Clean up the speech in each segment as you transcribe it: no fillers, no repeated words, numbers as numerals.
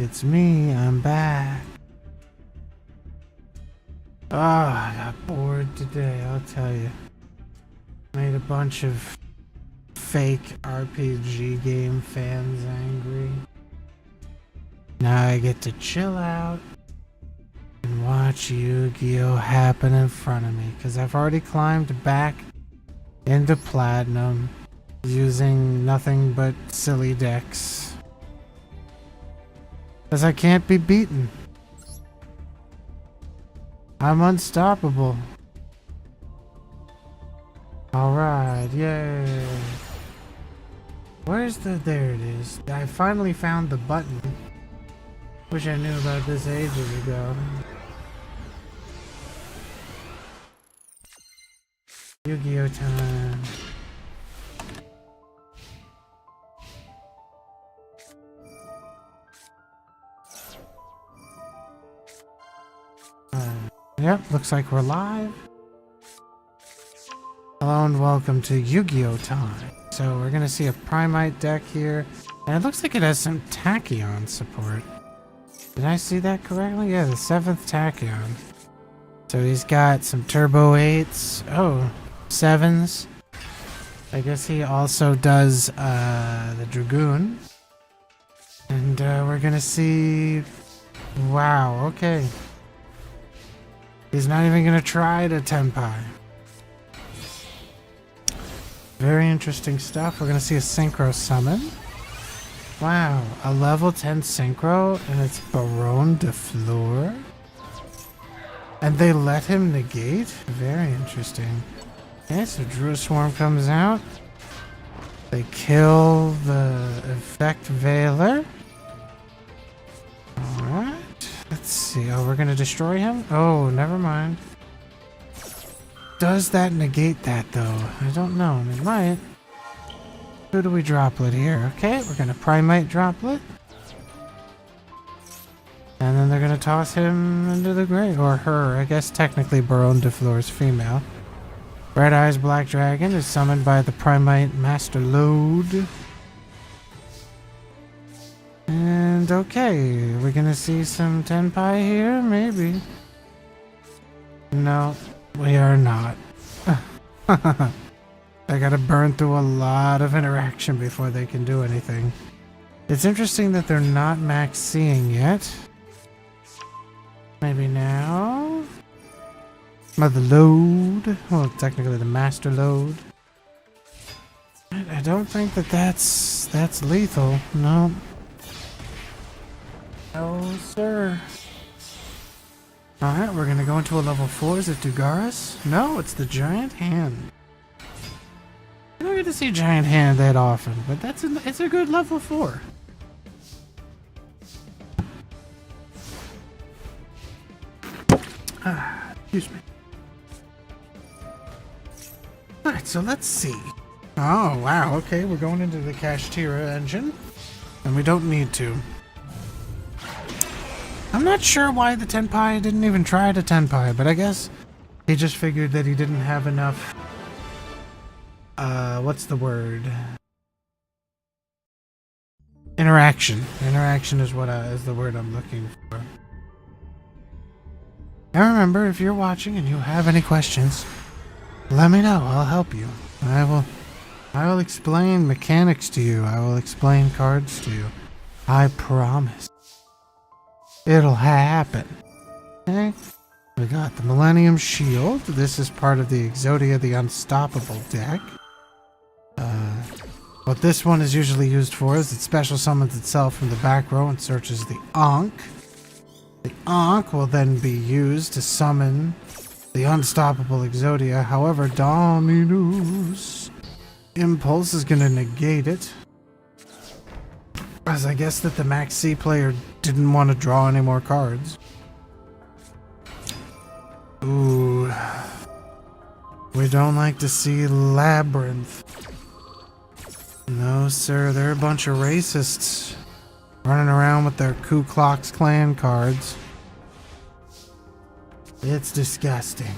it's me. I'm back. Oh, I got bored today, I'll tell you. Made a bunch of fake RPG game fans angry. Now I get to chill out and watch Yu-Gi-Oh! Happen in front of me, because I've already climbed back into Platinum using nothing but silly decks. Because I can't be beaten. I'm unstoppable. Alright, yay. Where's the... there it is. I finally found the button. Wish I knew about this ages ago. Yu-Gi-Oh! Time. Yep, looks like we're live. Hello and welcome to Yu-Gi-Oh! Time. So we're gonna see a Primite deck here, and it looks like it has some Tachyon support. Did I see that correctly? Yeah, the 7th Tachyon. So he's got some Turbo 8s. Oh, 7s. I guess he also does the Dragoon. And we're gonna see... wow, okay. He's not even gonna try to Tenpai. Very interesting stuff. We're gonna see a Synchro summon. Wow, a level 10 Synchro, and it's Baron de Fleur. And they let him negate? Very interesting. Okay, so Druid Swarm comes out. They kill the Effect Veiler. Alright. Let's see. Oh, we're gonna destroy him? Oh, never mind. Does that negate that, though? I don't know. It might. Who do we droplet here? Okay, we're gonna Primite droplet. And then they're gonna toss him into the grave. Or her. I guess technically Baron de Fleur is female. Red Eyes Black Dragon is summoned by the Primite Master Load. And okay, we're gonna see some Tenpai here, maybe. No, we are not. I gotta burn through a lot of interaction before they can do anything. It's interesting that they're not max seeing yet. Maybe now? Mother Load. Well, technically the Master Load. I don't think that that's lethal. No. No, sir. Alright, we're gonna go into a level 4. Is it Dugaris? No, it's the Giant Hand. I don't get to see Giant Hand that often, but it's a good level 4. Excuse me. Alright, so let's see. Oh, wow, okay, we're going into the Kashtira engine, and we don't need to. I'm not sure why the Tenpai didn't even try to Tenpai, but I guess he just figured that he didn't have enough... what's the word? Interaction. Interaction is what is the word I'm looking for. Now remember, if you're watching and you have any questions, let me know. I'll help you. I will explain mechanics to you. I will explain cards to you. I promise. It'll happen. Okay? We got the Millennium Shield. This is part of the Exodia the Unstoppable deck. What this one is usually used for is it special summons itself from the back row and searches the Ankh. The Ankh will then be used to summon the Unstoppable Exodia. However, Dominus Impulse is going to negate it. As I guess that the Max C player didn't want to draw any more cards. Ooh. We don't like to see Labyrinth. No, sir, they're a bunch of racists running around with their Ku Klux Klan cards. It's disgusting.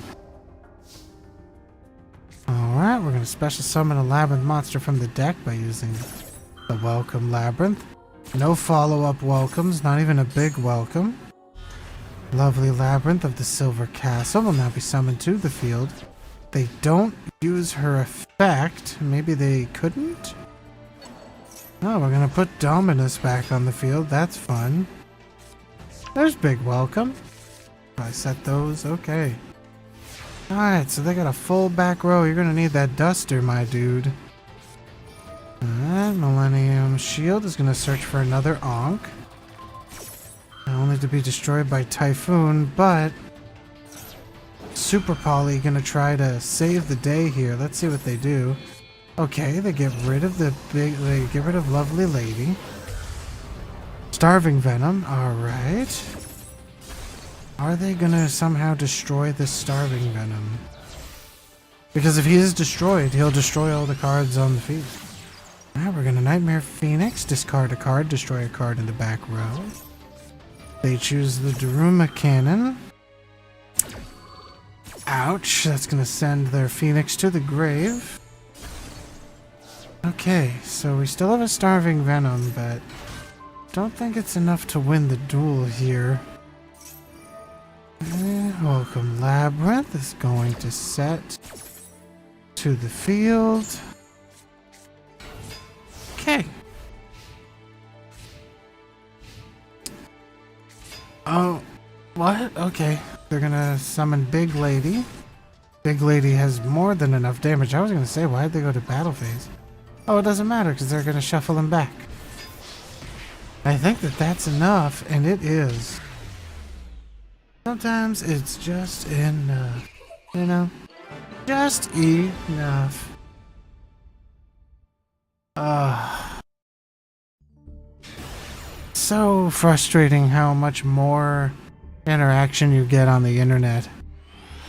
Alright, we're going to special summon a Labyrinth monster from the deck by using the Welcome Labyrinth. No follow-up welcomes, not even a big welcome. Lovely labyrinth of the Silver Castle will now be summoned to the field. They don't use her effect. Maybe they couldn't? Oh, we're gonna put Dominus back on the field. That's fun. There's big welcome. I set those. Okay. Alright, so they got a full back row. You're gonna need that duster, my dude. Alright, Millennium Shield is gonna search for another Ankh. Only to be destroyed by Typhoon, but Super Poly gonna try to save the day here. Let's see what they do. Okay, they get rid of they get rid of Lovely Lady. Starving Venom, alright. Are they gonna somehow destroy this Starving Venom? Because if he is destroyed, he'll destroy all the cards on the field. Alright, we're gonna Nightmare Phoenix, discard a card, destroy a card in the back row. They choose the Daruma Cannon. Ouch, that's gonna send their Phoenix to the grave. Okay, so we still have a Starving Venom, but don't think it's enough to win the duel here. Welcome Labyrinth is going to set to the field. Okay. Oh, what? Okay. They're gonna summon Big Lady. Big Lady has more than enough damage. I was gonna say, why'd they go to battle phase? Oh, it doesn't matter because they're gonna shuffle him back. I think that that's enough, and it is. Sometimes it's just enough, you know? Just enough. So frustrating how much more interaction you get on the internet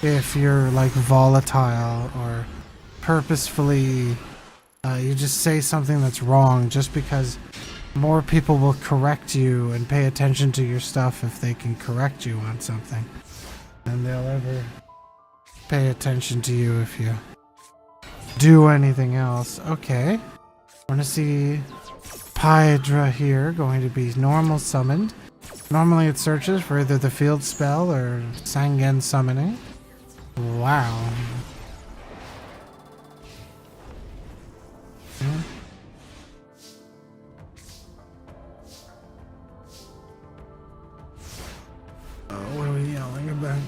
if you're like volatile or purposefully you just say something that's wrong just because more people will correct you and pay attention to your stuff if they can correct you on something than they'll ever pay attention to you if you do anything else. Okay, we're gonna see Hydra here going to be normal summoned. Normally it searches for either the field spell or Sangen summoning. Wow. Yeah. Oh, what are we yelling about?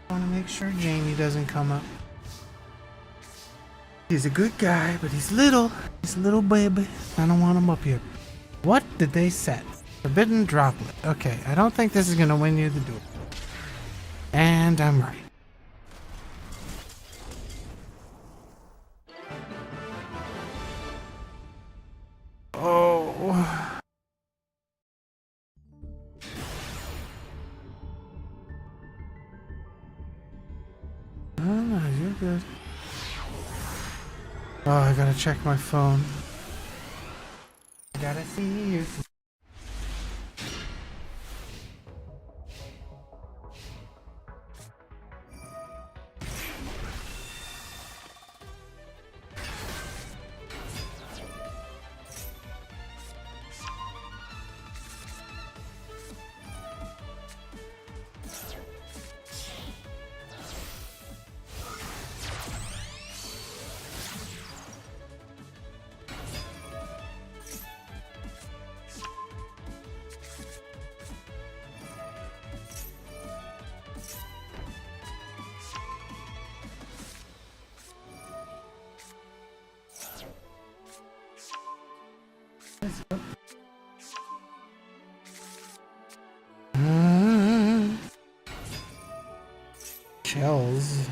I want to make sure Jamie doesn't come up. He's a good guy, but he's little. He's a little baby. I don't want him up here. What did they set? Forbidden Droplet. Okay, I don't think this is going to win you the duel. And I'm right. Oh. Oh, no, you're good. Oh, I gotta check my phone. I gotta see you. Shells.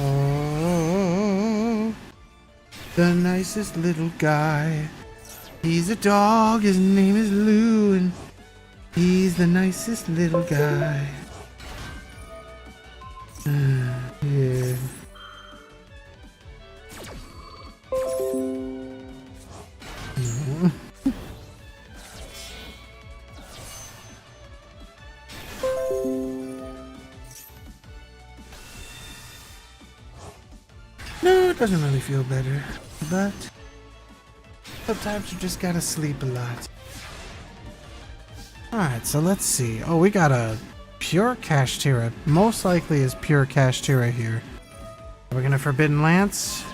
Oh, the nicest little guy. He's a dog, his name is Lou, and he's the nicest little guy. Yeah. No, it doesn't really feel better, but sometimes you just gotta sleep a lot. Alright, so let's see. Oh, we got a pure Kashtira. Most likely is pure Kashtira here. Are we gonna Forbidden Lance?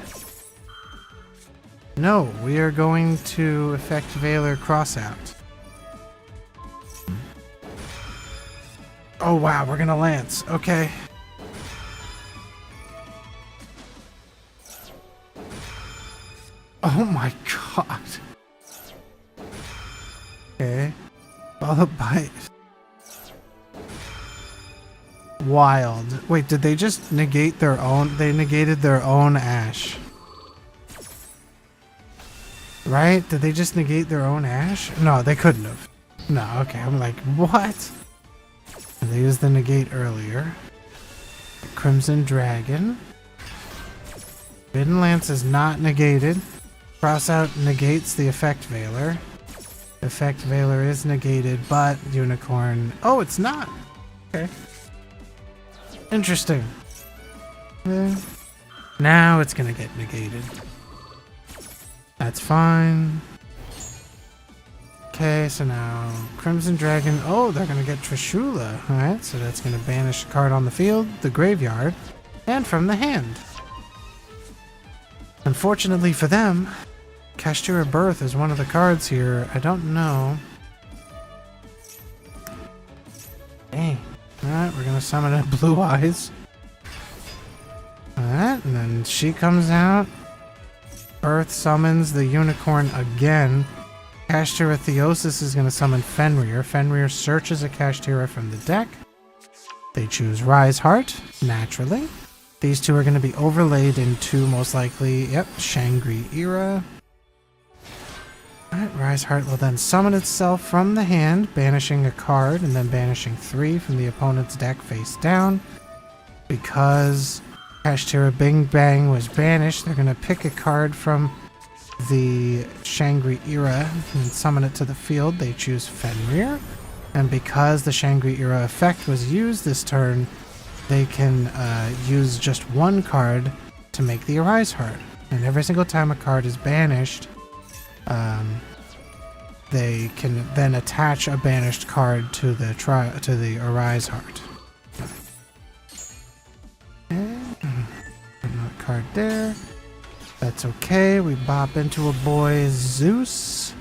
No, we are going to effect Valor Crossout. Oh wow, we're gonna Lance. Okay. Oh my god. Okay. Followed by Wild. Wait, did they just negate their own? They negated their own Ash. Right? Did they just negate their own Ash? No, they couldn't have. No, okay. I'm like, what? And they used the negate earlier. Crimson Dragon. Forbidden Lance is not negated. Crossout negates the Effect Valor. Effect Valor is negated, but Unicorn... Oh, it's not! Okay. Interesting. Now it's gonna get negated. That's fine. Okay, so now Crimson Dragon... Oh, they're gonna get Trishula. Alright, so that's gonna banish a card on the field, the graveyard, and from the hand. Unfortunately for them, Kashtira Birth is one of the cards here. I don't know. Dang. Alright, we're gonna summon a Blue Eyes. Alright, and then she comes out. Birth summons the Unicorn again. Kashtira Theosis is gonna summon Fenrir. Fenrir searches a Kashtira from the deck. They choose Rise Heart, naturally. These two are gonna be overlaid into, most likely, yep, Shangri-Ira. Alright, Rise Heart will then summon itself from the hand, banishing a card and then banishing 3 from the opponent's deck face down. Because Kashtira Bing Bang was banished, they're going to pick a card from the Shangri-Ira and summon it to the field. They choose Fenrir. And because the Shangri-Ira effect was used this turn, they can use just one card to make the Arise Heart. And every single time a card is banished, they can then attach a banished card to the Arise Heart. Okay. Another card there. That's okay. We bop into a boy Zeus.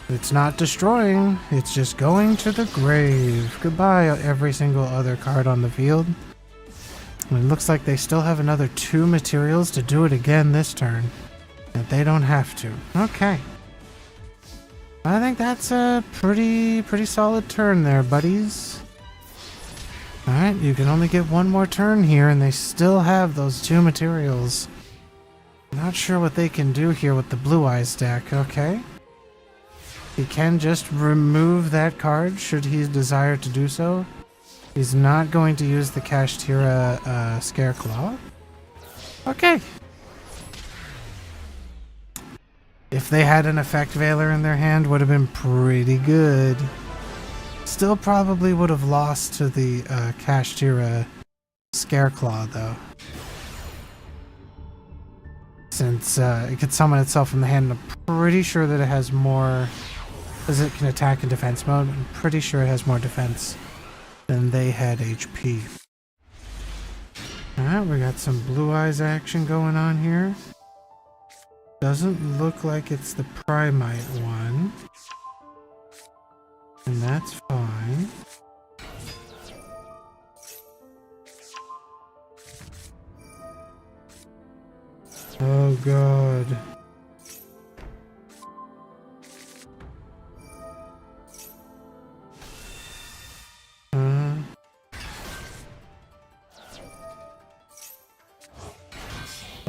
It's not destroying. It's just going to the grave. Goodbye, every single other card on the field. And it looks like they still have another 2 materials to do it again this turn. That they don't have to. Okay. I think that's a pretty solid turn there, buddies. Alright, you can only get one more turn here, and they still have those 2 materials. Not sure what they can do here with the Blue Eyes deck, okay? He can just remove that card, should he desire to do so. He's not going to use the Kashtira Scareclaw. Okay. If they had an Effect Valor in their hand, would have been pretty good. Still probably would have lost to the Kashtira Scareclaw, though. Since it could summon itself from the hand, I'm pretty sure that it has more... Because it can attack in defense mode, I'm pretty sure it has more defense than they had HP. Alright, we got some Blue Eyes action going on here. Doesn't look like it's the Primite one. And that's fine. Oh god.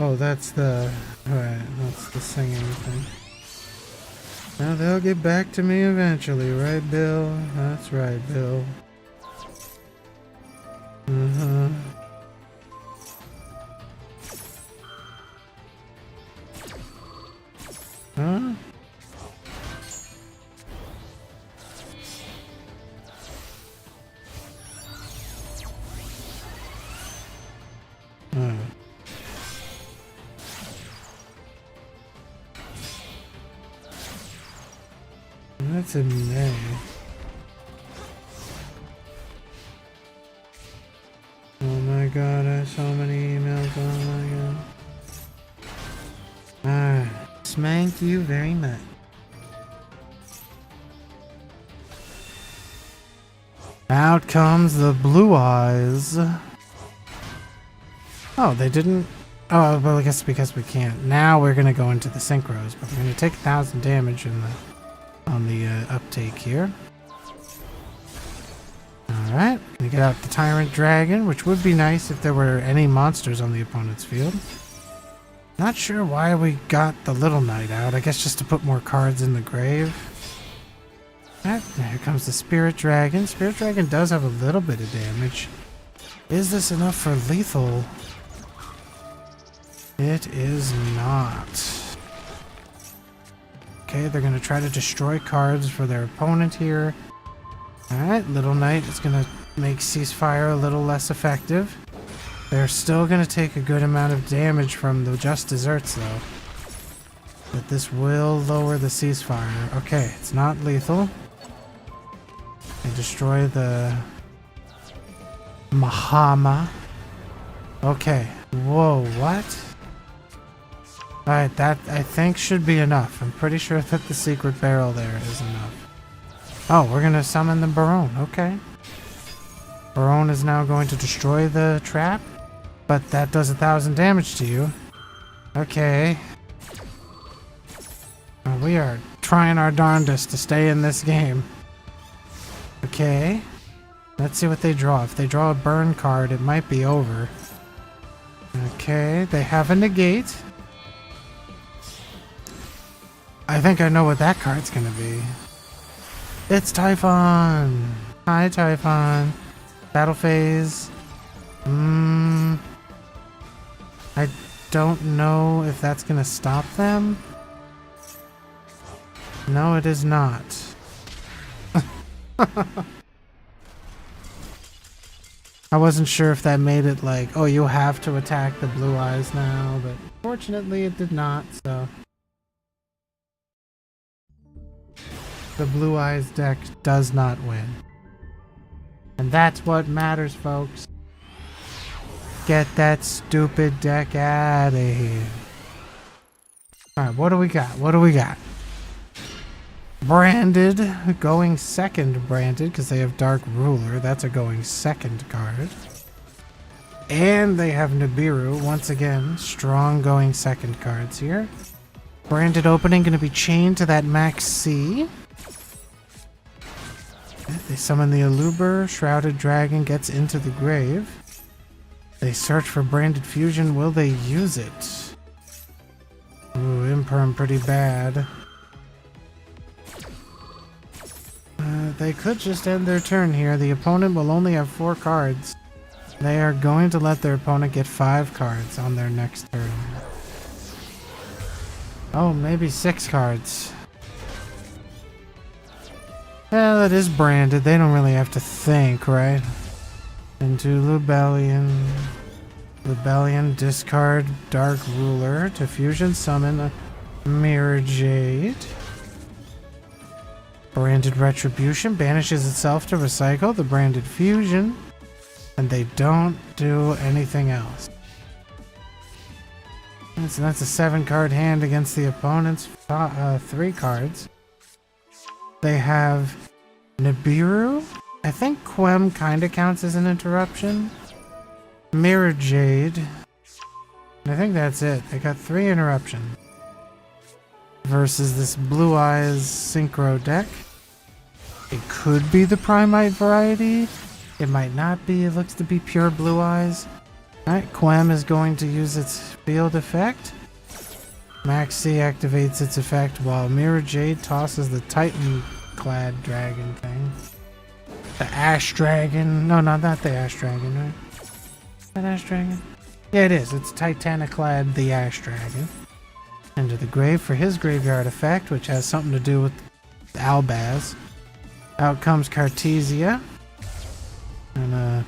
Oh, that's the... Alright, that's the singing thing. Now they'll get back to me eventually, right, Bill? That's right, Bill. Uh-huh. Huh? That's a May. Oh my god, I have so many emails. Oh my god. Thank you very much. Out comes the blue eyes. Oh, they didn't. Oh, well, I guess because we can't. Now we're gonna go into the synchros, but we're gonna take 1,000 damage in the on the uptake here. Alright, gonna get out the Tyrant Dragon, which would be nice if there were any monsters on the opponent's field. Not sure why we got the Little Knight out. I guess just to put more cards in the grave. Alright, here comes the Spirit Dragon. Spirit Dragon does have a little bit of damage. Is this enough for lethal? It is not. Okay, they're going to try to destroy cards for their opponent here. Alright, Little Knight is going to make Ceasefire a little less effective. They're still going to take a good amount of damage from the Just Desserts, though. But this will lower the Ceasefire. Okay, it's not lethal. They destroy the Mahama. Okay. Whoa, what? Alright, that I think should be enough. I'm pretty sure that the secret barrel there is enough. Oh, we're gonna summon the Baron. Okay. Baron is now going to destroy the trap, but that does 1,000 damage to you. Okay. We are trying our darndest to stay in this game. Okay. Let's see what they draw. If they draw a burn card, it might be over. Okay, they have a negate. I think I know what that card's gonna be. It's Typhon! Hi, Typhon. Battle phase. I don't know if that's gonna stop them. No, it is not. I wasn't sure if that made it like, oh, you have to attack the blue eyes now, but fortunately it did not, so. The blue eyes deck does not win. And that's what matters, folks. Get that stupid deck out of here. Alright, what do we got? What do we got? Branded, going second branded, because they have Dark Ruler. That's a going second card. And they have Nibiru, once again, strong going second cards here. Branded opening going to be chained to that Max C. They summon the Aluber, Shrouded Dragon gets into the grave. They search for Branded Fusion, will they use it? Ooh, Imperm pretty bad. They could just end their turn here. The opponent will only have 4 cards. They are going to let their opponent get 5 cards on their next turn. Oh, maybe 6 cards. Well, it is branded. They don't really have to think, right? Into Lubellion. Lubellion, discard Dark Ruler to fusion summon a Mirror Jade. Branded Retribution banishes itself to recycle the Branded Fusion. And they don't do anything else. So that's a 7-card hand against the opponent's 3 cards. They have Nibiru. I think Quem kind of counts as an interruption. Mirror Jade. And I think that's it. They got 3 interruptions. Versus this Blue Eyes Synchro deck. It could be the Primite variety. It might not be. It looks to be pure Blue Eyes. Alright, Quem is going to use its field effect. Maxi activates its effect while Mirror Jade tosses the Titan-clad dragon thing. The Ash Dragon. No, not the Ash Dragon, right? Is that Ash Dragon? Yeah, it is. It's Titanic-clad the Ash Dragon. Into the grave for his graveyard effect, which has something to do with Albaz. Out comes Cartesia. And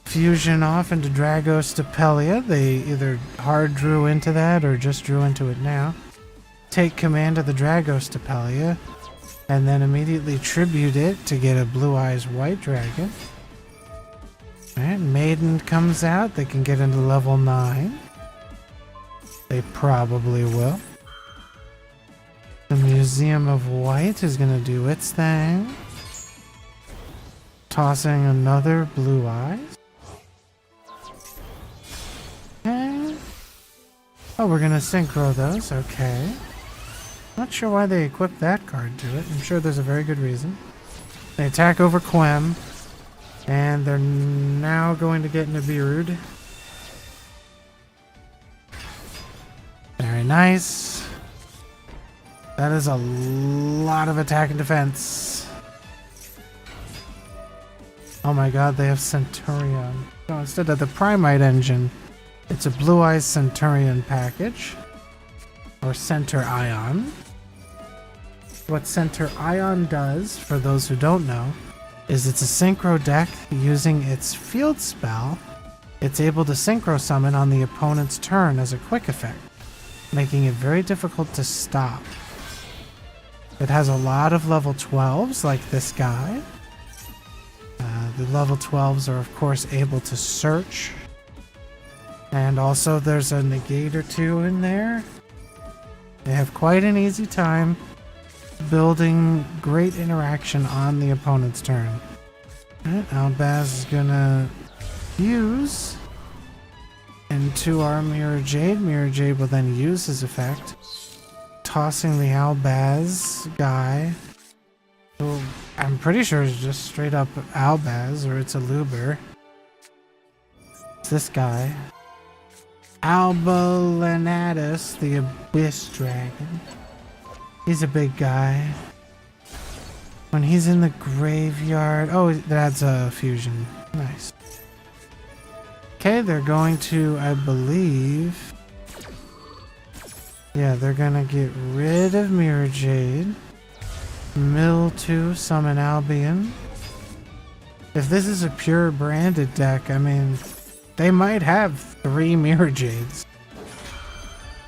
fusion off into DruoxTheShredder. They either hard drew into that or just drew into it now. Take command of the DruoxTheShredder. And then immediately tribute it to get a Blue Eyes White Dragon. Alright, Maiden comes out. They can get into level 9. They probably will. The Museum of White is going to do its thing. Tossing another Blue Eyes. Okay. Oh, we're going to synchro those. Okay. Not sure why they equipped that card to it. I'm sure there's a very good reason. They attack over Quem. And they're now going to get Nibiru'd. Very nice. That is a lot of attack and defense. Oh my god, they have Centurion. So instead of the Primite engine, it's a Blue Eyes Centurion package. Or Center Ion. What Center Ion does, for those who don't know, is it's a synchro deck using its field spell. It's able to synchro summon on the opponent's turn as a quick effect, making it very difficult to stop. It has a lot of level 12s like this guy. The level 12s are of course able to search. And also there's a negate or two in there. They have quite an easy time building great interaction on the opponent's turn. Alright, Albaz is gonna use into our Mirror Jade. Mirror Jade will then use his effect, tossing the Albaz guy, who I'm pretty sure is just straight up Albaz, or it's a Luber. It's this guy. Albalanatus, the Abyss Dragon. He's a big guy. When he's in the graveyard... Oh, that adds a fusion. Nice. Okay, they're going to, I believe... Yeah, they're gonna get rid of Mirror Jade. Mill 2, summon Albion. If this is a pure branded deck, I mean... They might have 3 Mirror Jades.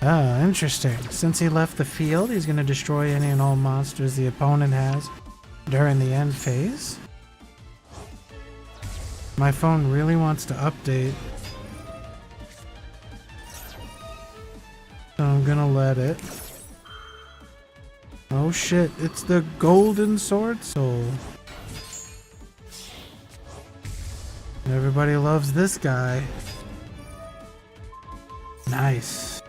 Oh, interesting. Since he left the field, he's going to destroy any and all monsters the opponent has during the end phase. My phone really wants to update, so I'm going to let it. Oh shit, it's the Golden Sword Soul. Everybody loves this guy. Nice.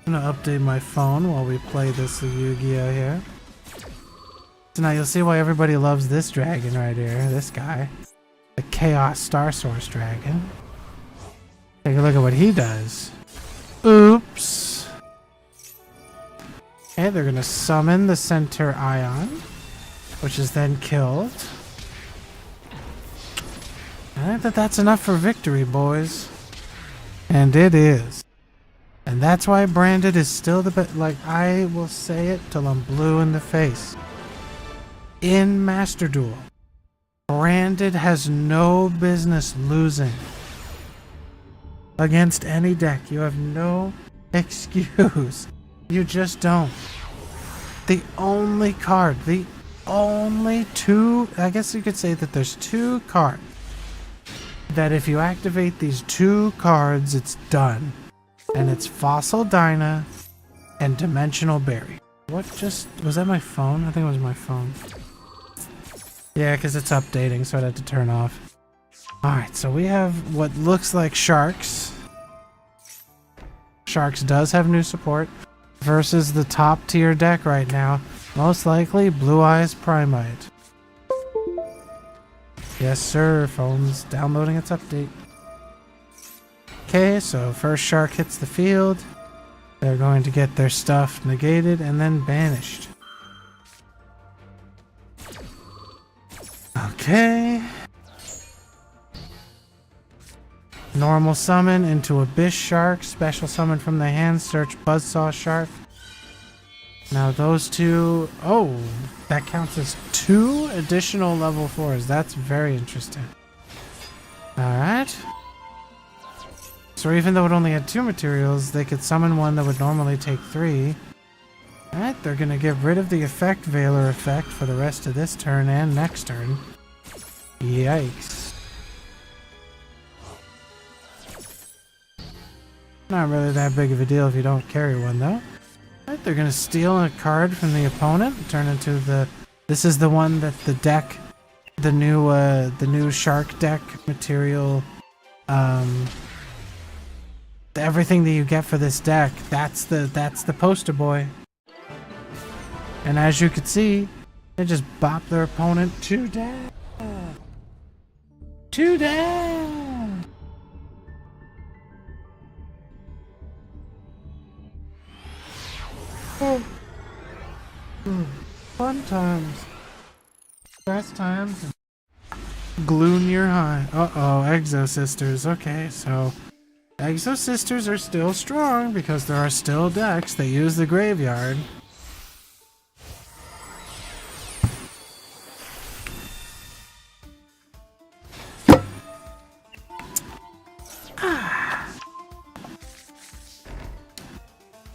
I'm gonna update my phone while we play this Yu-Gi-Oh here. So now you'll see why everybody loves this dragon right here, this guy. The Chaos Star Source Dragon. Take a look at what he does. Oops. Okay, they're gonna summon the Center Ion, which is then killed. I think that that's enough for victory, boys. And it is. And that's why branded is still the best. Like, I will say it till I'm blue in the face. In Master Duel, branded has no business losing against any deck. You have no excuse. You just don't. The only card, the only two, I guess you could say that there's 2 cards that if you activate these 2 cards, it's done. And it's Fossil Dyna and Dimensional Berry. What just... Was that my phone? I think it was my phone. Yeah, because it's updating, so I'd have to turn off. Alright, so we have what looks like Sharks. Sharks does have new support. Versus the top tier deck right now. Most likely Blue Eyes Primite. Yes, sir. Phone's downloading its update. Okay, so first shark hits the field. They're going to get their stuff negated and then banished. Okay. Normal summon into Abyss Shark. Special summon from the hand. Search Buzzsaw Shark. Now those two... Oh, that counts as 2 additional level 4s. That's very interesting. Alright. So even though it only had 2 materials, they could summon one that would normally take 3. Alright, they're going to get rid of the effect Veiler effect for the rest of this turn and next turn. Yikes. Not really that big of a deal if you don't carry one though. Right, they're gonna steal a card from the opponent, turn into the... This is the one that the deck, the new shark deck material, everything that you get for this deck, that's the poster boy. And as you can see, they just bop their opponent to death. To death. Oh. Fun times. Best times. Gloonier high. Uh-oh, Exo Sisters. Okay, so Exo Sisters are still strong because there are still decks that use the graveyard.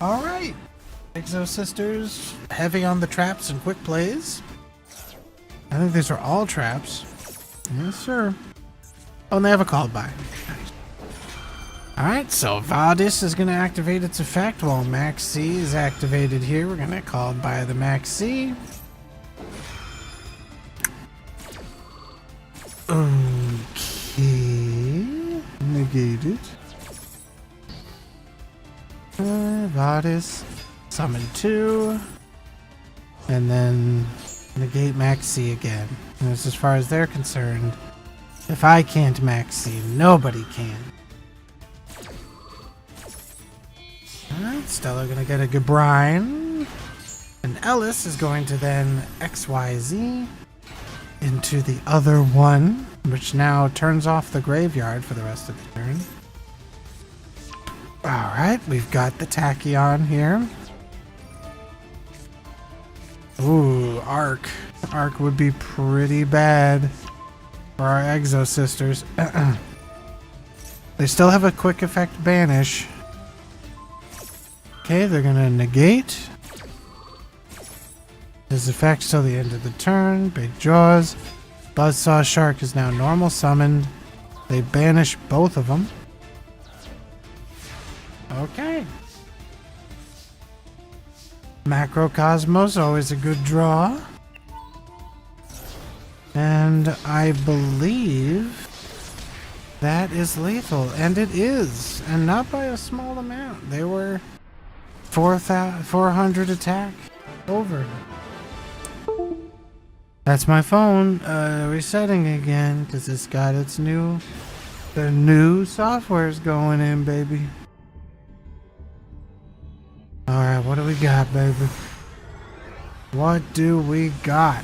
Alright. Exo Sisters, heavy on the traps and quick plays. I think these are all traps. Yes, sir. Oh, and they have a call by. Nice. Alright, so Vadis is going to activate its effect while Max C is activated here. We're going to call by the Max C. Okay. Negated. Vadis. Summon 2. And then negate Max C again. And as far as they're concerned, if I can't Max C, nobody can. Alright, Stella gonna get a Gabrine. And Ellis is going to then XYZ into the other one, which now turns off the graveyard for the rest of the turn. Alright, we've got the Tachyon here. Ooh, Arc. Arc would be pretty bad for our Exo Sisters. They still have a quick effect banish. Okay, they're gonna negate his effects till the end of the turn. Big Jaws. Buzzsaw Shark is now normal summoned. They banish both of them. Okay. Macrocosmos, always a good draw. And I believe that is lethal. And it is. And not by a small amount. They were 400 attack over. That's my phone resetting again because it's got its new... The new software's going in, baby. Alright, what do we got, baby? What do we got?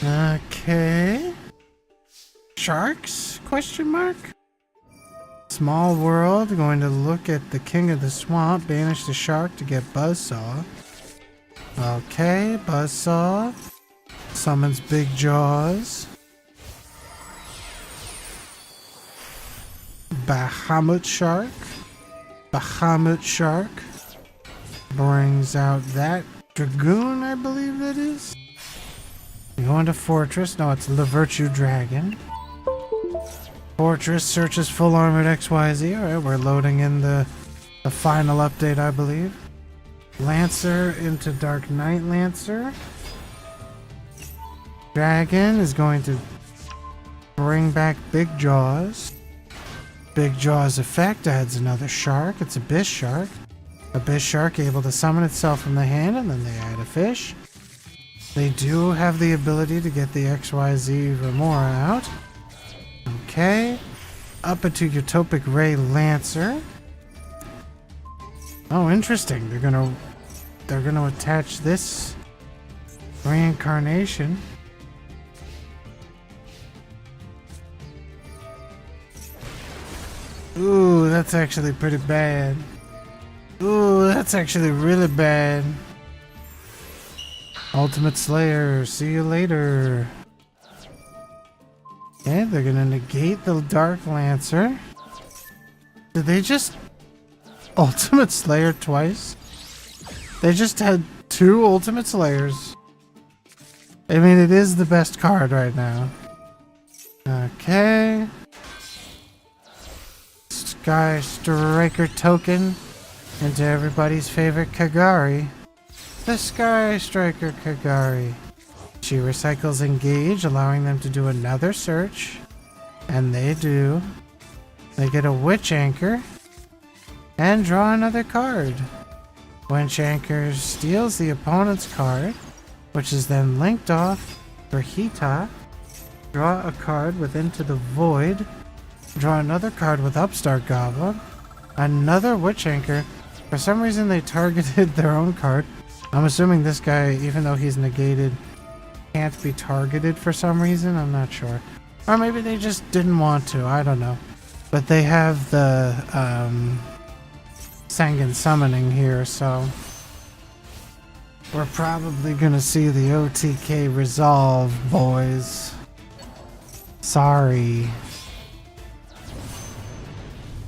Okay. Sharks? Question mark? Small world. Going to look at the King of the Swamp. Banish the shark to get Buzzsaw. Okay, Buzzsaw. Summons Big Jaws. Bahamut Shark. Bahamut Shark. Brings out that Dragoon, I believe that is. You go into Fortress. No, it's the Virtue Dragon. Fortress searches full armored XYZ. Alright, we're loading in the final update, I believe. Lancer into Dark Knight Lancer. Dragon is going to bring back Big Jaws. Big Jaws effect adds another shark. It's Abyss Shark. Abyss Shark able to summon itself from the hand, and then they add a fish. They do have the ability to get the XYZ Remora out. Okay. Up into Utopic Ray Lancer. Oh, interesting. They're gonna attach this reincarnation. Ooh, that's actually pretty bad. Ooh, that's actually really bad. Ultimate Slayer, see you later. Okay, they're gonna negate the Dark Lancer. Did they just Ultimate Slayer twice? They just had 2 Ultimate Slayers. I mean, it is the best card right now. Okay. Sky Striker token into everybody's favorite Kagari. The Sky Striker Kagari. She recycles Engage, allowing them to do another search. And they do. They get a Witch Anchor. And draw another card. Witch Anchor steals the opponent's card, which is then linked off for Hita. Draw a card with Into the Void. Draw another card with Upstart Goblin. Another Witch Anchor. For some reason they targeted their own card. I'm assuming this guy, even though he's negated, can't be targeted for some reason. I'm not sure. Or maybe they just didn't want to. I don't know. But they have the Sangan Summoning here, so we're probably gonna see the OTK resolve, boys. Sorry.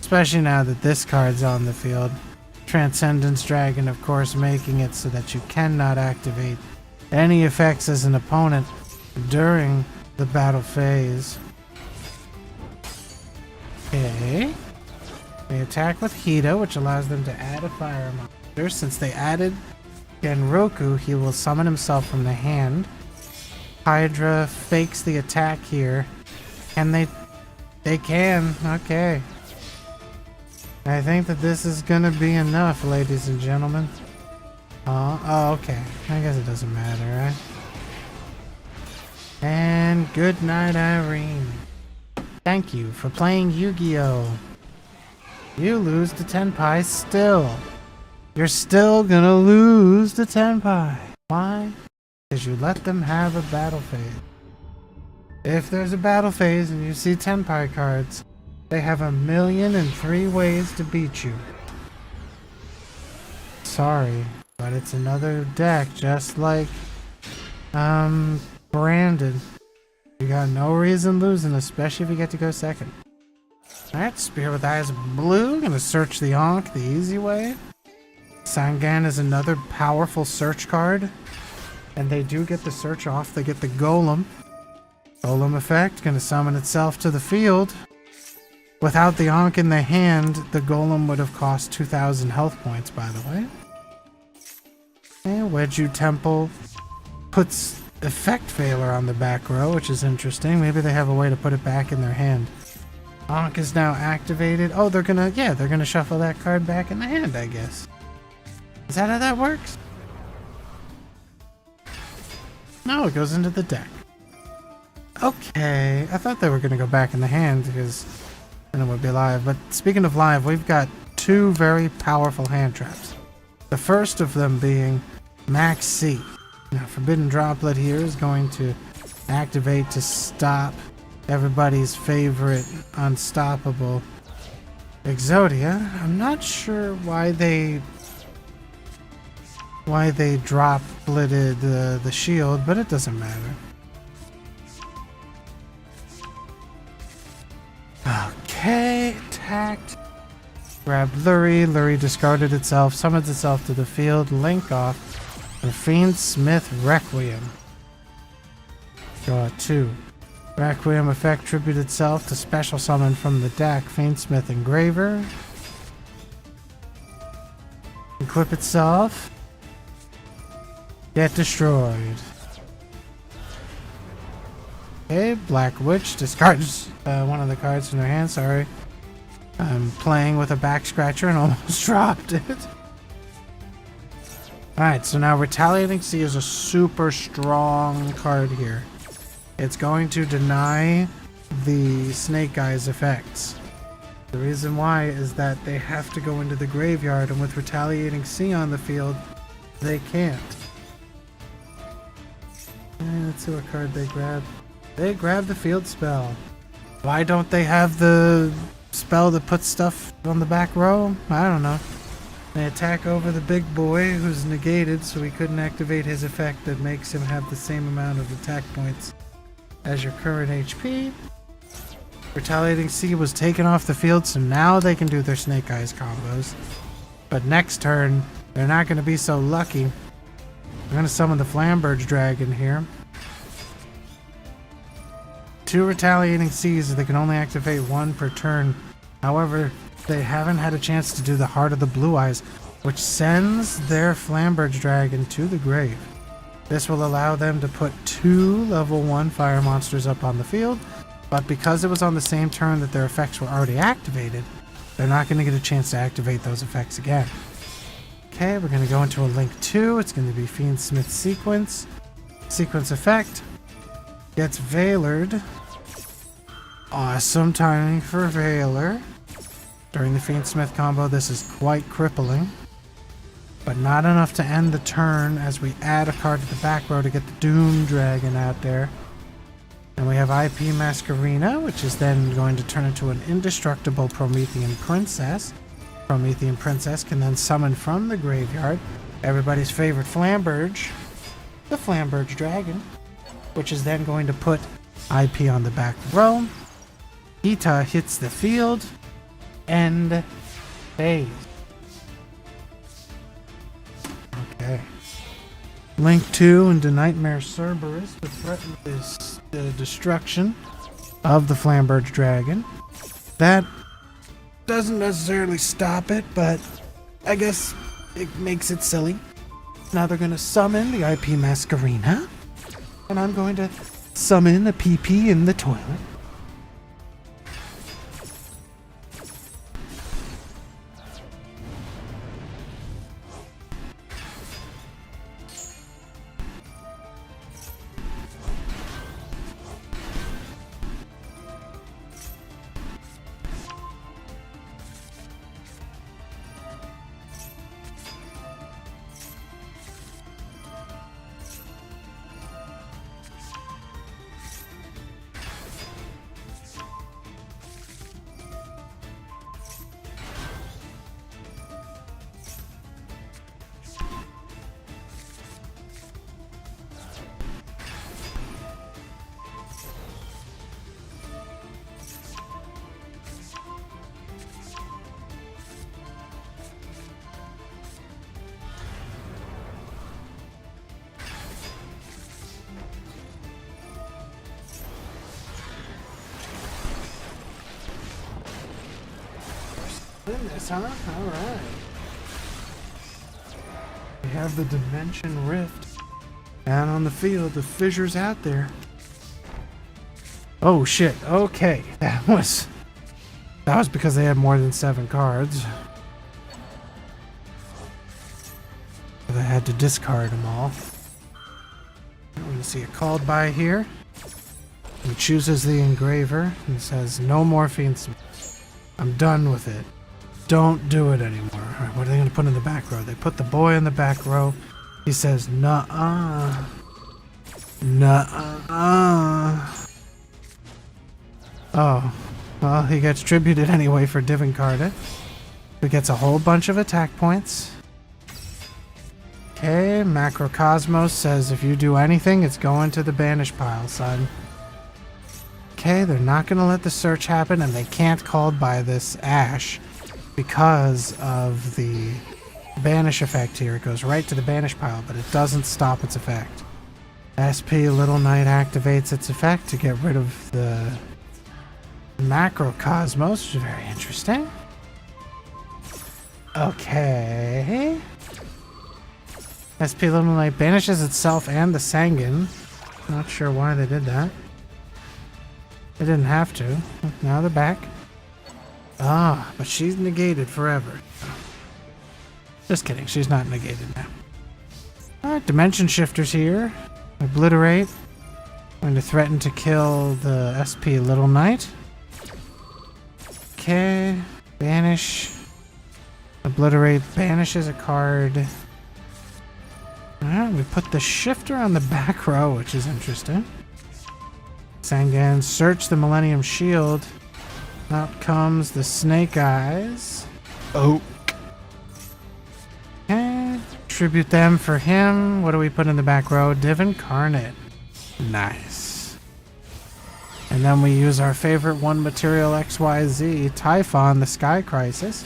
Especially now that this card's on the field. Transcendence Dragon, of course, making it so that you cannot activate any effects as an opponent during the battle phase. Okay. They attack with Hita, which allows them to add a fire monster. Since they added Genroku, he will summon himself from the hand. Hydra fakes the attack here. And they can. Okay. I think that this is gonna be enough, ladies and gentlemen. Oh, okay. I guess it doesn't matter, right? And good night, Irene. Thank you for playing Yu-Gi-Oh! You lose to Tenpai still. You're still gonna lose to Tenpai. Why? Because you let them have a battle phase. If there's a battle phase and you see Tenpai cards, they have 1,000,003 ways to beat you. Sorry, but it's another deck just like Brandon. You got no reason losing, especially if you get to go second. Alright, Spear with Eyes Blue. Gonna search the Ankh the easy way. Sangan is another powerful search card. And they do get the search off. They get the Golem. Golem effect. Gonna summon itself to the field. Without the Ankh in the hand, the Golem would have cost 2,000 health points, by the way. And Wedju Temple puts Effect Failure on the back row, which is interesting. Maybe they have a way to put it back in their hand. Ankh is now activated. Oh, they're gonna shuffle that card back in the hand, I guess. Is that how that works? No, it goes into the deck. Okay, I thought they were gonna go back in the hand because then it would be live. But speaking of live, we've got 2 very powerful hand traps. The first of them being Max C. Now, Forbidden Droplet here is going to activate to stop everybody's favorite unstoppable Exodia. I'm not sure why they drop-blitted the shield, but it doesn't matter. Okay, attacked. Grab Lurie. Lurie discarded itself, summons itself to the field, link off for Fiend Smith Requiem. Draw 2. Requiem effect tribute itself to special summon from the deck Fiendsmith Engraver. Equip itself. Get destroyed. Okay, Black Witch discards one of the cards from their hand. Sorry. I'm playing with a back scratcher and almost dropped it. Alright, so now Retaliating Sea is a super strong card here. It's going to deny the Snake Eyes effects. The reason why is that they have to go into the graveyard, and with Retaliating Sea on the field, they can't. Let's see what card they grab. They grab the field spell. Why don't they have the spell that puts stuff on the back row? I don't know. They attack over the big boy who's negated, so he couldn't activate his effect that makes him have the same amount of attack points as your current HP. Retaliating Sea was taken off the field, so now they can do their Snake Eyes combos. But next turn, they're not going to be so lucky. I'm going to summon the Flamberge Dragon here. 2 Retaliating Seas, they can only activate 1 per turn. However, they haven't had a chance to do the Heart of the Blue Eyes, which sends their Flamberge Dragon to the grave. This will allow them to put 2 level 1 fire monsters up on the field, but because it was on the same turn that their effects were already activated, they're not going to get a chance to activate those effects again. Okay, we're going to go into a Link 2. It's going to be Fiendsmith Sequence. Sequence effect. Gets Veilered. Awesome timing for Veiler. During the Fiendsmith combo, this is quite crippling, but not enough to end the turn as we add a card to the back row to get the Doom Dragon out there. And we have IP Masquerena, which is then going to turn into an indestructible Promethean Princess. Promethean Princess can then summon from the graveyard everybody's favorite Flamberge, the Flamberge Dragon, which is then going to put IP on the back row. Ita hits the field. End phase. Okay. Link 2 into Nightmare Cerberus to threaten the destruction of the Flamberge Dragon. That doesn't necessarily stop it, but I guess it makes it silly. Now they're going to summon the IP Masquerena, and I'm going to summon a PP in the toilet. This, huh? Alright. We have the Dimension Rift. And on the field, the fissures out there. Oh shit, okay. That was because they had more than 7 cards. So they had to discard them all. We're going to see it called by here. He chooses the engraver and says, no more Fiendsmith. I'm done with it. Don't do it anymore. Alright, what are they going to put in the back row? They put the boy in the back row. He says, nuh-uh. Nuh-uh. Oh. Well, he gets tributed anyway for Divin Carded. He gets a whole bunch of attack points. Okay, Macrocosmos says if you do anything, it's going to the banish pile, son. Okay, they're not going to let the search happen, and they can't call by this Ash because of the banish effect here. It goes right to the banish pile, but it doesn't stop its effect. SP Little Knight activates its effect to get rid of the Macrocosmos, which is very interesting. Okay. SP Little Knight banishes itself and the Sanguine. Not sure why they did that. They didn't have to. Now they're back. Ah, but she's negated forever. Just kidding, she's not negated now. Alright, Dimension Shifter's here. Obliterate. Going to threaten to kill the SP Little Knight. Okay. Banish. Obliterate. Banishes a card. Alright, we put the Shifter on the back row, which is interesting. Sangan. Search the Millennium Shield. Out comes the Snake Eyes. Oh. Okay. Tribute them for him. What do we put in the back row? Div Incarnate. Nice. And then we use our favorite one material XYZ, Typhon, the Sky Crisis,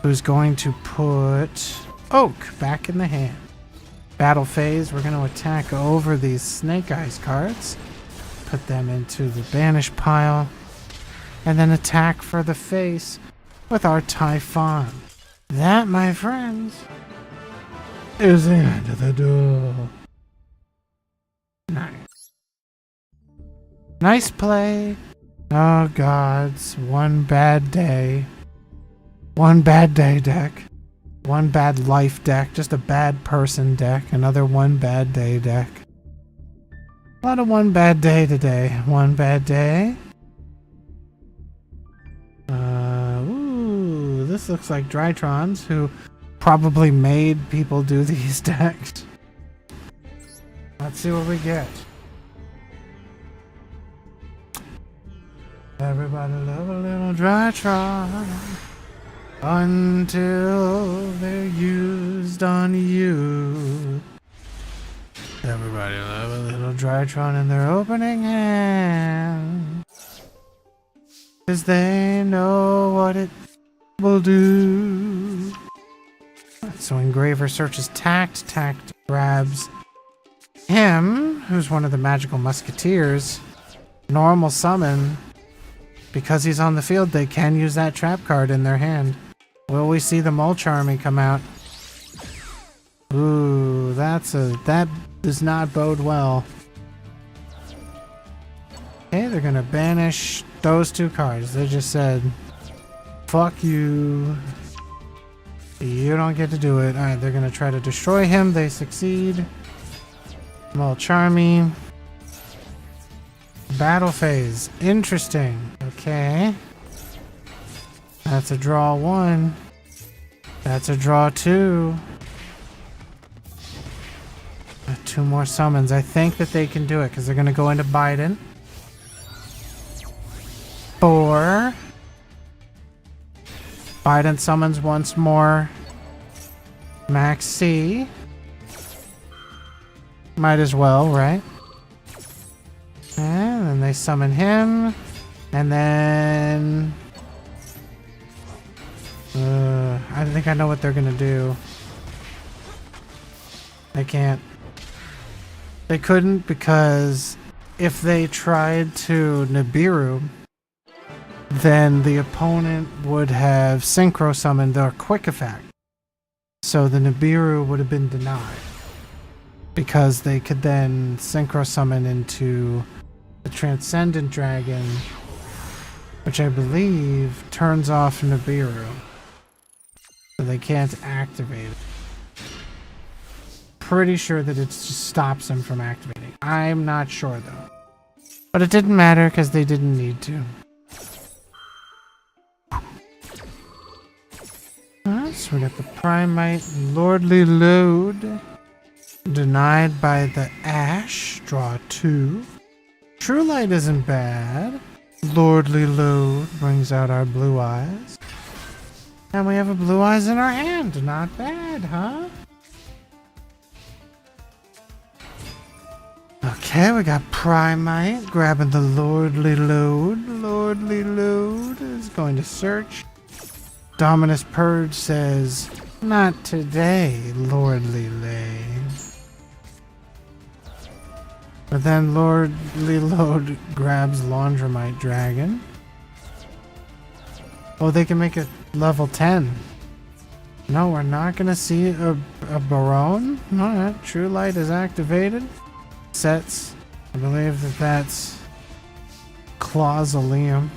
who's going to put Oak back in the hand. Battle phase, we're going to attack over these Snake Eyes cards. Put them into the banish pile. And then attack for the face with our Typhon. That, my friends, is the end of the duel. Nice. Nice play. Oh gods, one bad day. One bad day deck. One bad life deck. Just a bad person deck. Another one bad day deck. A lot of one bad day today. One bad day. Ooh, this looks like Drytrons, who probably made people do these decks. Let's see what we get. Everybody love a little Drytron until they're used on you. Everybody love a little Drytron in their opening hand, 'cause they know what it will do. So Engraver searches Tact. Tact grabs him, who's one of the magical musketeers. Normal summon. Because he's on the field, they can use that trap card in their hand. Will we see the Mulch Army come out? Ooh, that does not bode well. Okay, they're gonna banish those two cards. They just said, fuck you. You don't get to do it. Alright, they're gonna try to destroy him. They succeed. Mulch Army. Battle phase. Interesting. Okay. That's a draw 1. That's a draw 2. 2 more summons. I think that they can do it because they're going to go into Biden. 4. Biden summons once more. Max C. Might as well, right? And then they summon him. And then... I think I know what they're gonna do. They can't. They couldn't, because if they tried to Nibiru, then the opponent would have synchro summoned their quick effect. So the Nibiru would have been denied, because they could then synchro summon into the Transcendent Dragon, which I believe turns off Nibiru. So they can't activate it. Pretty sure that it just stops them from activating. I'm not sure though. But it didn't matter because they didn't need to. So we got the Primite Lordly Load. Denied by the Ash. Draw 2. True Light isn't bad. Lordly Load brings out our Blue Eyes. And we have a Blue Eyes in our hand. Not bad, huh? Okay, we got Primite grabbing the Lordly Load. Lordly Load is going to search. Dominus Purge says, not today, Lordly Lay. But then Lordly Load grabs Laundromite Dragon. Oh, they can make it level 10. No, we're not going to see a Baronne. Alright, True Light is activated. Sets. I believe that that's Clausoleum.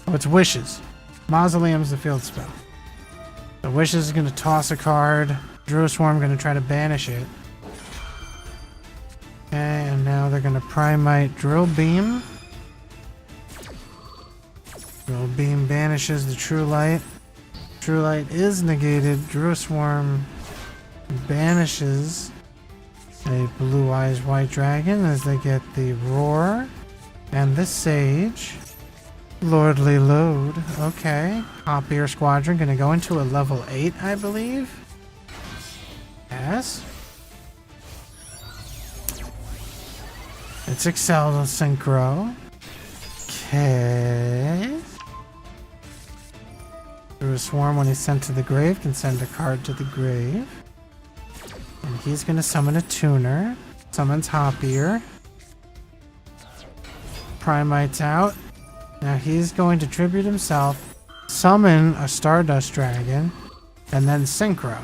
Oh, it's Wishes. Mausoleum's the field spell. So Wishes is going to toss a card. Druid Swarm gonna try to banish it. Okay, and now they're gonna Primite Drill Beam. Drill Beam banishes the True Light. True Light is negated. Druid Swarm banishes a Blue Eyes White Dragon as they get the Roar and the Sage. Lordly Load. Okay. Copier Squadron gonna go into a level 8, I believe. Yes. It's Excel Synchro. Okay. Through a Swarm when he's sent to the grave can send a card to the grave. And he's gonna summon a Tuner. Summons Hopier. Primite's out. Now he's going to tribute himself, summon a Stardust Dragon, and then Synchro.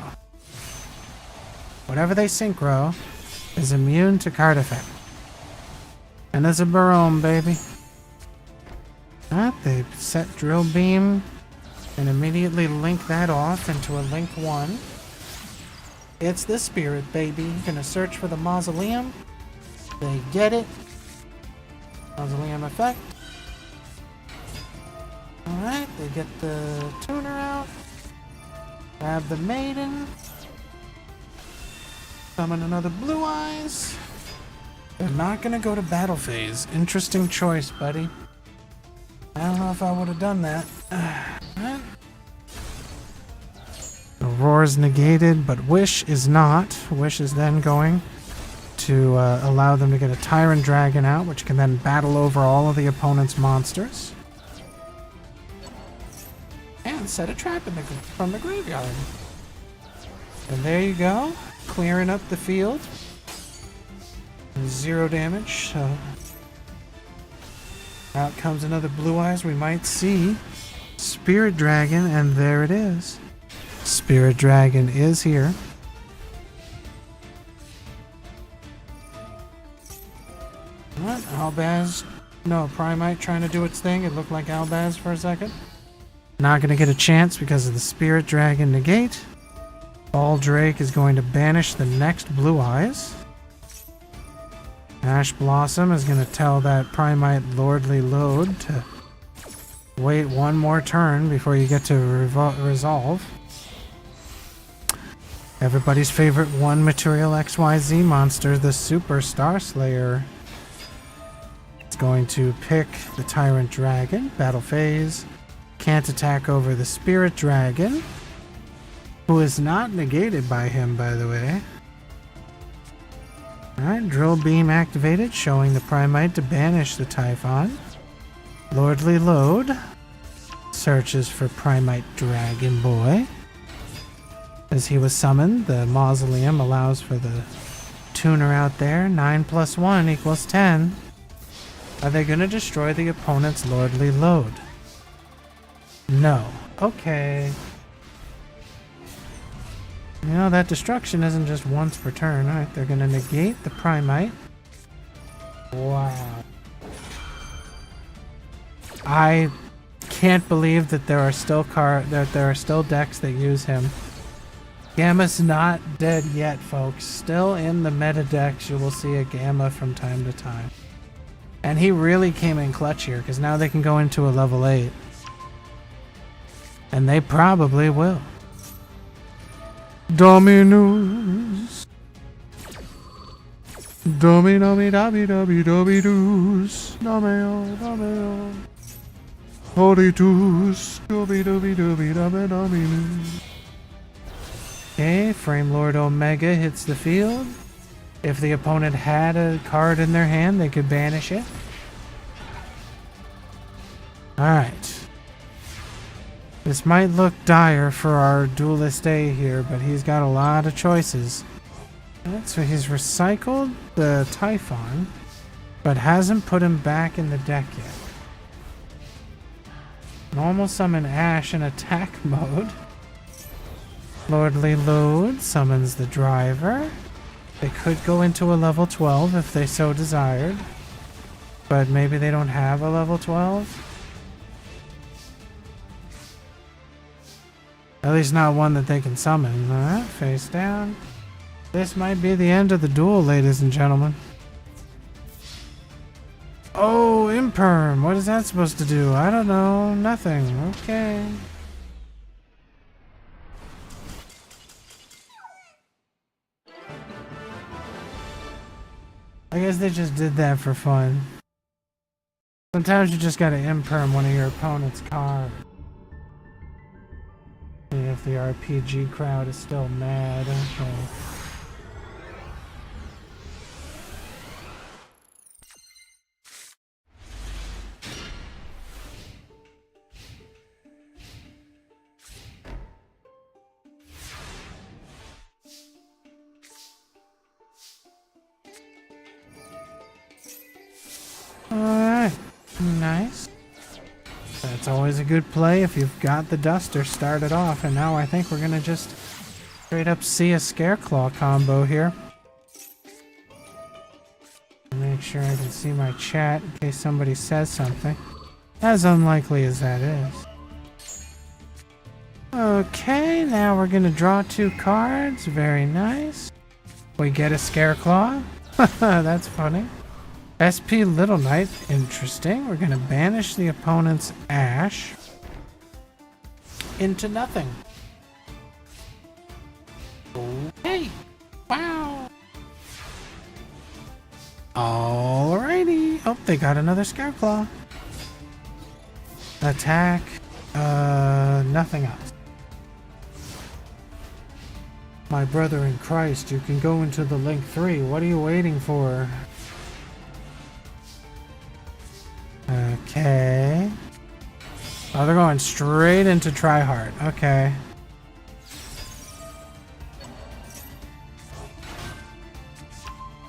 Whatever they Synchro is immune to card effect. And it's a Barome, baby. They set Drill Beam and immediately link that off into a Link 1. It's the Spirit, baby. Gonna search for the Mausoleum. They get it. Mausoleum effect. Alright, they get the Tuner out. Grab the Maiden. Summon another Blue Eyes. They're not gonna go to battle phase. Interesting choice, buddy. I don't know if I would have done that. Right. The Roar is negated, but Wish is not. Wish is then going to allow them to get a Tyrant Dragon out, which can then battle over all of the opponent's monsters. And set a trap from the graveyard. And there you go. Clearing up the field. 0 damage. So out comes another Blue Eyes. We might see Spirit Dragon, and there it is. Spirit Dragon is here. What? Albaz? No, Primite trying to do its thing. It looked like Albaz for a second. Not going to get a chance because of the Spirit Dragon negate. Baldrake is going to banish the next Blue Eyes. Ash Blossom is going to tell that Primite Lordly Load to wait one more turn before you get to resolve. Everybody's favorite one material XYZ monster, the Super Star Slayer. It's going to pick the Tyrant Dragon, battle phase. Can't attack over the Spirit Dragon, who is not negated by him, by the way. Alright, Drill Beam activated, showing the Primite to banish the Typhon. Lordly Load searches for Primite Dragon Boy. As he was summoned, the Mausoleum allows for the Tuner out there. 9 + 1 = 10. Are they going to destroy the opponent's Lordly Load? No. Okay. You know, that destruction isn't just once per turn. Alright, they're going to negate the Primite. Wow. I can't believe that there are still decks that use him. Gamma's not dead yet, folks. Still in the meta decks, you will see a Gamma from time to time. And he really came in clutch here, because now they can go into a level 8. And they probably will. Dominus. Domi-domi-domi-domi-domi-doos. Domeo-domeo. Holy doos. Domi-domi-domi-domi-domi-doos. Okay, Frame Lord Omega hits the field. If the opponent had a card in their hand, they could banish it. Alright. This might look dire for our Duelist A here, but he's got a lot of choices. Right, so he's recycled the Typhon, but hasn't put him back in the deck yet. Normal summon Ash in attack mode. Lordly Load summons the Driver. They could go into a level 12 if they so desired, but maybe they don't have a level 12. At least not one that they can summon. Alright, face down. This might be the end of the duel, ladies and gentlemen. Oh, Imperm. What is that supposed to do? I don't know. Nothing. Okay. I guess they just did that for fun. Sometimes you just gotta Imperm one of your opponent's cards. See if the RPG crowd is still mad. Okay. Alright, nice. That's always a good play if you've got the Duster started off, and now I think we're gonna just straight up see a Scareclaw combo here. Make sure I can see my chat in case somebody says something. As unlikely as that is. Okay, now we're gonna draw 2 cards. Very nice. We get a Scareclaw. That's funny. SP Little Knight, interesting. We're gonna banish the opponent's Ash into nothing. Okay. Wow. Alrighty. Oh, they got another Scareclaw. Attack. Nothing else. My brother in Christ, you can go into the link 3. What are you waiting for? Okay. Oh, they're going straight into Tryhard. Okay.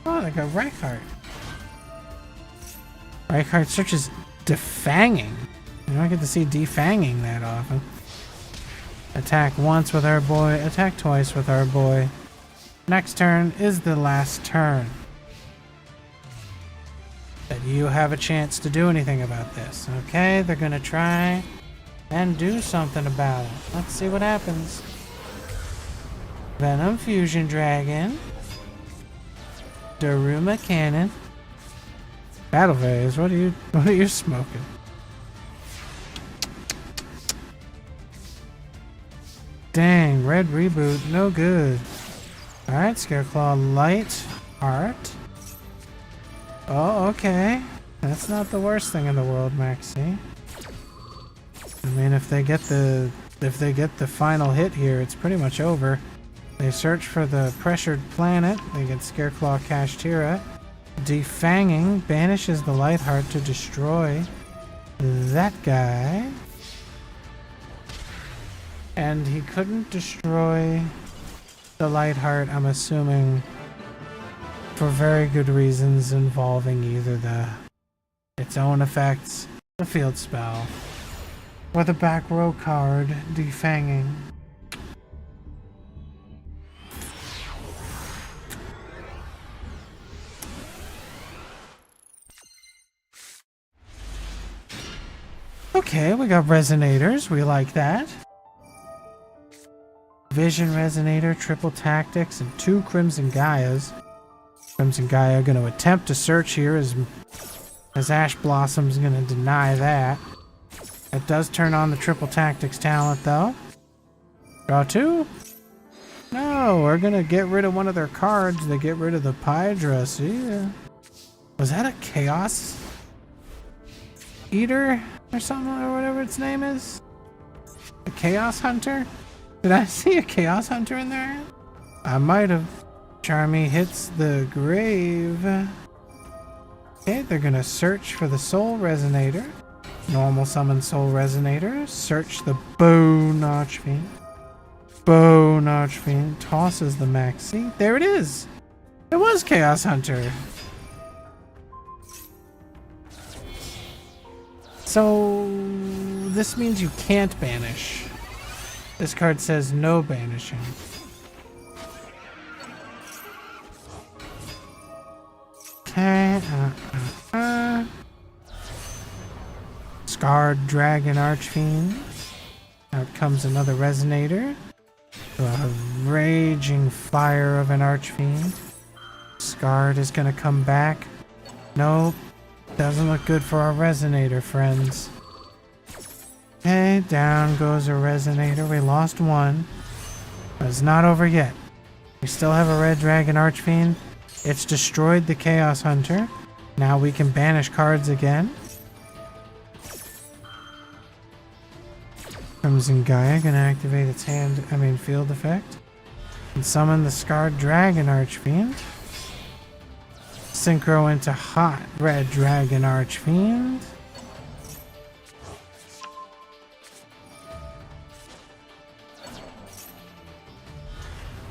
Oh, they got Reichhardt. Reichhardt searches defanging. You don't get to see defanging that often. Attack once with our boy, attack twice with our boy. Next turn is the last turn that you have a chance to do anything about this. Okay, they're gonna try and do something about it. Let's see what happens. Venom Fusion Dragon. Daruma Cannon. Battle Phase, what are you smoking? Dang, red reboot, no good. Alright, Scareclaw Light Heart. Oh, okay. That's not the worst thing in the world, Maxie. I mean, if they get the final hit here, it's pretty much over. They search for the pressured planet. They get Scareclaw Kashtira. Defanging banishes the Lightheart to destroy that guy. And he couldn't destroy the Lightheart, I'm assuming, for very good reasons involving either its own effects, the field spell, or the back row card, Defanging. Okay, we got Resonators, we like that. Vision Resonator, triple tactics, and 2 Crimson Gaias. Crimson Gaia going to attempt to search here as Ash Blossom's going to deny that. It does turn on the triple tactics talent though. Draw 2? No, we're going to get rid of one of their cards. They get rid of the Pydra. See? Was that a Chaos Eater or something, or whatever its name is? A Chaos Hunter? Did I see a Chaos Hunter in there? I might have. Charmy hits the grave. Okay, they're gonna search for the Soul Resonator. Normal summon Soul Resonator. Search the Bow Notch Fiend. Bow Notch Fiend tosses the Maxi. There it is! It was Chaos Hunter. So this means you can't banish. This card says no banishing. Okay. Scarred Dragon Archfiend. Out comes another resonator. A raging fire of an archfiend. Scarred is gonna come back. Nope. Doesn't look good for our resonator, friends. Okay, down goes a resonator. We lost one. But it's not over yet. We still have a red dragon archfiend. It's destroyed the Chaos Hunter. Now we can banish cards again. Crimson Gaia gonna activate its field effect. And summon the Scarred Dragon Archfiend. Synchro into Hot Red Dragon Archfiend.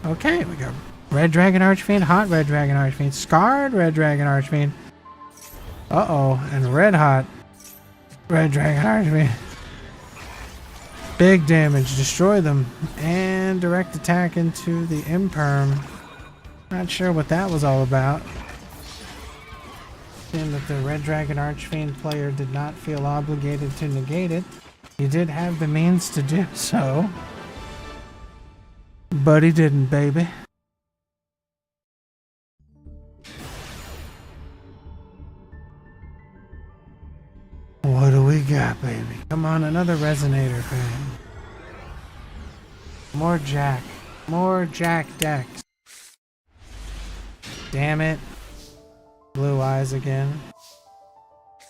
Okay, we got Red Dragon Archfiend, Hot Red Dragon Archfiend, Scarred Red Dragon Archfiend. Uh-oh, and Red Hot Red Dragon Archfiend. Big damage, destroy them, and direct attack into the Imperm. Not sure what that was all about. Seeing that the Red Dragon Archfiend player did not feel obligated to negate it. He did have the means to do so. But he didn't, baby. What do we got, baby? Come on, another resonator, fan. More Jack. More Jack decks. Damn it. Blue eyes again.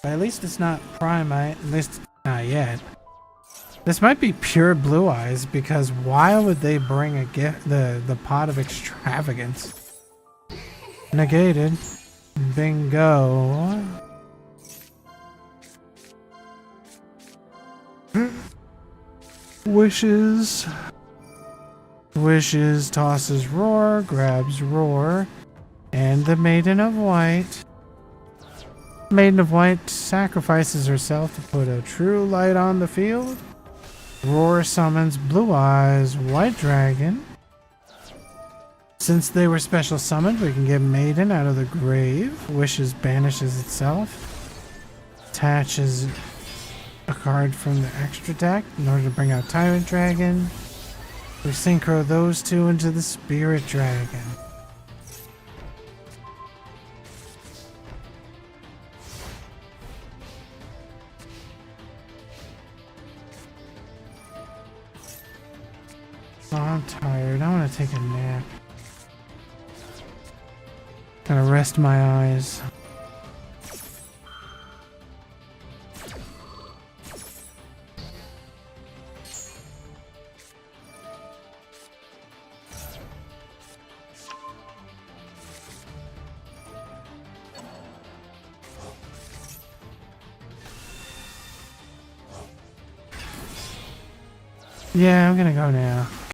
But at least it's not Primite. At least not yet. This might be pure blue eyes, because why would they bring a gift, the pot of extravagance? Negated. Bingo. Wishes. Wishes tosses Roar, grabs Roar, and the Maiden of White. Maiden of White sacrifices herself to put a true light on the field. Roar summons Blue Eyes, White Dragon. Since they were special summoned, we can get Maiden out of the grave. Wishes banishes itself. Attaches a card from the extra deck in order to bring out Tyrant Dragon. We synchro those two into the Spirit Dragon. Oh, I'm tired. I want to take a nap. Gotta rest my eyes. Yeah, I'm gonna go now.